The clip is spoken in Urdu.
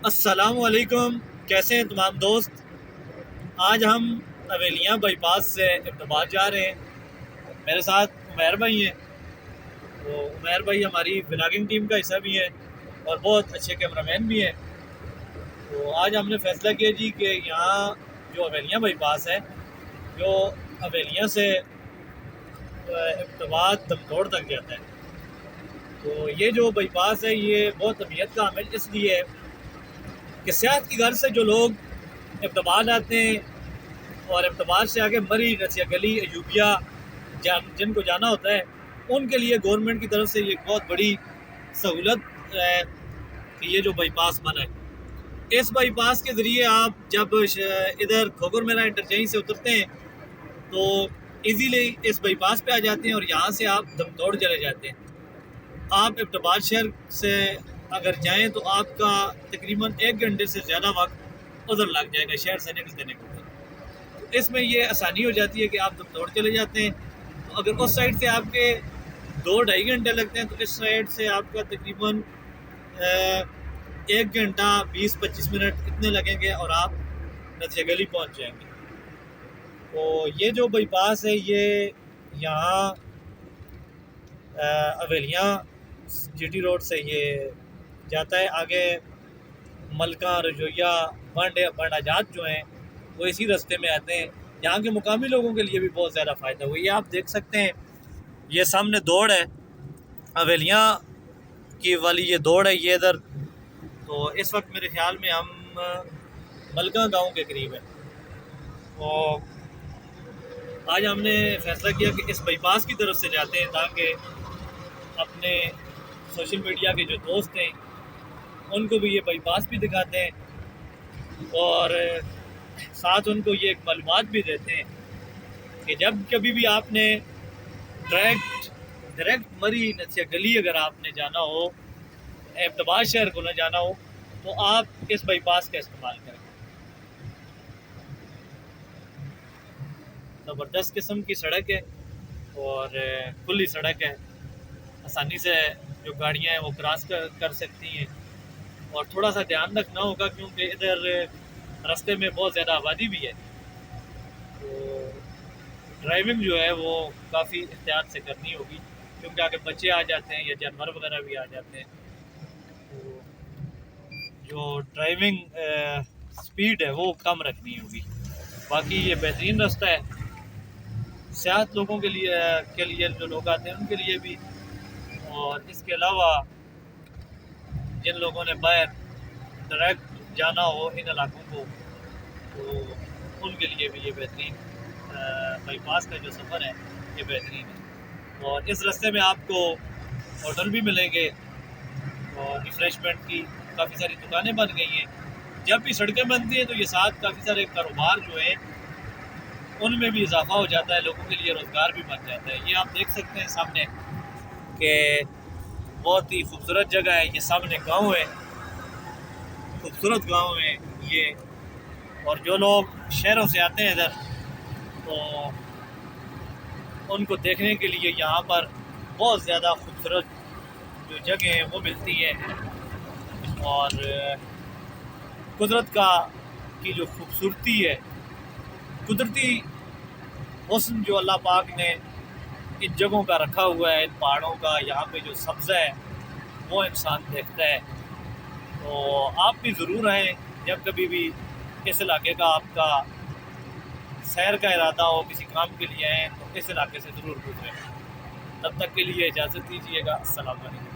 السلام علیکم، کیسے ہیں تمام دوست؟ آج ہم اویلیاں بائی پاس سے اقتباس جا رہے ہیں۔ میرے ساتھ عمیر بھائی ہیں۔ تو عمیر بھائی ہماری ولاگنگ ٹیم کا حصہ بھی ہیں اور بہت اچھے کیمرہ مین بھی ہیں۔ تو آج ہم نے فیصلہ کیا جی کہ یہاں جو اویلیاں بائی پاس ہے، جو اویلیاں سے اقتباس دمدوڑ تک جاتا ہے، تو یہ جو بائی پاس ہے یہ بہت اہمیت کا حامل اس لیے ہے کہ صحت کی غرض سے جو لوگ اقتباس آتے ہیں اور اقتباس سے آگے مری، رسیہ گلی، ایوبیہ جن کو جانا ہوتا ہے، ان کے لیے گورنمنٹ کی طرف سے یہ بہت بڑی سہولت ہے کہ یہ جو بائی پاس بنا ہے۔ اس بائی پاس کے ذریعے آپ جب ادھر کھوگر میرا انٹرچینج سے اترتے ہیں تو ایزیلی اس بائی پاس پہ آ جاتے ہیں اور یہاں سے آپ دمدوڑ چلے جاتے ہیں۔ آپ اقتباس شہر سے اگر جائیں تو آپ کا تقریباً 1 گھنٹے سے زیادہ وقت ادھر لگ جائے گا شہر سے نکلتے۔ اس میں یہ آسانی ہو جاتی ہے کہ آپ دمدوڑ چلے جاتے ہیں۔ تو اگر اس سائڈ سے آپ کے 2-2.5 گھنٹے لگتے ہیں تو اس سائڈ سے آپ کا تقریباً 1 گھنٹہ 20-25 منٹ اتنے لگیں گے اور آپ نتیجہ گلی پہنچ جائیں گے۔ تو یہ جو بائی پاس ہے یہ یہاں اویلیاں جی ٹی روڈ سے یہ جاتا ہے آگے ملکہ، رجویہ، بانڈا جات جو ہیں وہ اسی رستے میں آتے ہیں۔ یہاں کے مقامی لوگوں کے لیے بھی بہت زیادہ فائدہ ہوا۔ یہ آپ دیکھ سکتے ہیں، یہ سامنے دوڑ ہے اویلیاں کی والی، یہ دوڑ ہے یہ ادھر۔ تو اس وقت میرے خیال میں ہم ملکہ گاؤں کے قریب ہیں۔ تو آج ہم نے فیصلہ کیا کہ اس بائی پاس کی طرف سے جاتے ہیں تاکہ اپنے سوشل میڈیا کے جو دوست ہیں ان کو بھی یہ بائی پاس بھی دکھاتے ہیں اور ساتھ ان کو یہ ایک معلومات بھی دیتے ہیں کہ جب کبھی بھی آپ نے ڈائریکٹ مری، نتیجہ گلی اگر آپ نے جانا ہو، اقتباس شہر کو نہ جانا ہو، تو آپ اس بائی پاس کا استعمال کریں۔ زبردست قسم کی سڑک ہے اور کھلی سڑک ہے، آسانی سے جو گاڑیاں ہیں وہ کراس کر سکتی ہیں، اور تھوڑا سا دھیان رکھنا ہوگا کیونکہ ادھر راستے میں بہت زیادہ آبادی بھی ہے۔ تو ڈرائیونگ جو ہے وہ کافی احتیاط سے کرنی ہوگی کیونکہ آگے بچے آ جاتے ہیں یا جانور وغیرہ بھی آ جاتے ہیں۔ تو جو ڈرائیونگ سپیڈ ہے وہ کم رکھنی ہوگی۔ باقی یہ بہترین راستہ ہے صحت لوگوں کے لیے جو لوگ آتے ہیں ان کے لیے بھی، اور اس کے علاوہ جن لوگوں نے باہر ڈائریکٹ جانا ہو ان علاقوں کو تو ان کے لیے بھی یہ بہترین بائی پاس کا جو سفر ہے یہ بہترین ہے۔ اور اس راستے میں آپ کو ہوٹل بھی ملیں گے اور ریفریشمنٹ کی کافی ساری دکانیں بن گئی ہیں۔ جب بھی سڑکیں بنتی ہیں تو یہ ساتھ کافی سارے کاروبار جو ہیں ان میں بھی اضافہ ہو جاتا ہے، لوگوں کے لیے روزگار بھی بن جاتا ہے۔ یہ آپ دیکھ سکتے ہیں سامنے کہ بہت ہی خوبصورت جگہ ہے، یہ سامنے گاؤں ہے، خوبصورت گاؤں ہے یہ، اور جو لوگ شہروں سے آتے ہیں ادھر تو ان کو دیکھنے کے لیے یہاں پر بہت زیادہ خوبصورت جو جگہ ہیں وہ ملتی ہے، اور قدرت کی جو خوبصورتی ہے، قدرتی حسن جو اللہ پاک نے ان جگہوں کا رکھا ہوا ہے، ان پہاڑوں کا، یہاں پہ جو سبزہ ہے وہ انسان دیکھتا ہے۔ تو آپ بھی ضرور آئیں، جب کبھی بھی اس علاقے کا آپ کا سیر کا ارادہ ہو، کسی کام کے لیے آئیں تو اس علاقے سے ضرور گزریں۔ تب تک کے لیے اجازت دیجیے گا، السلام علیکم۔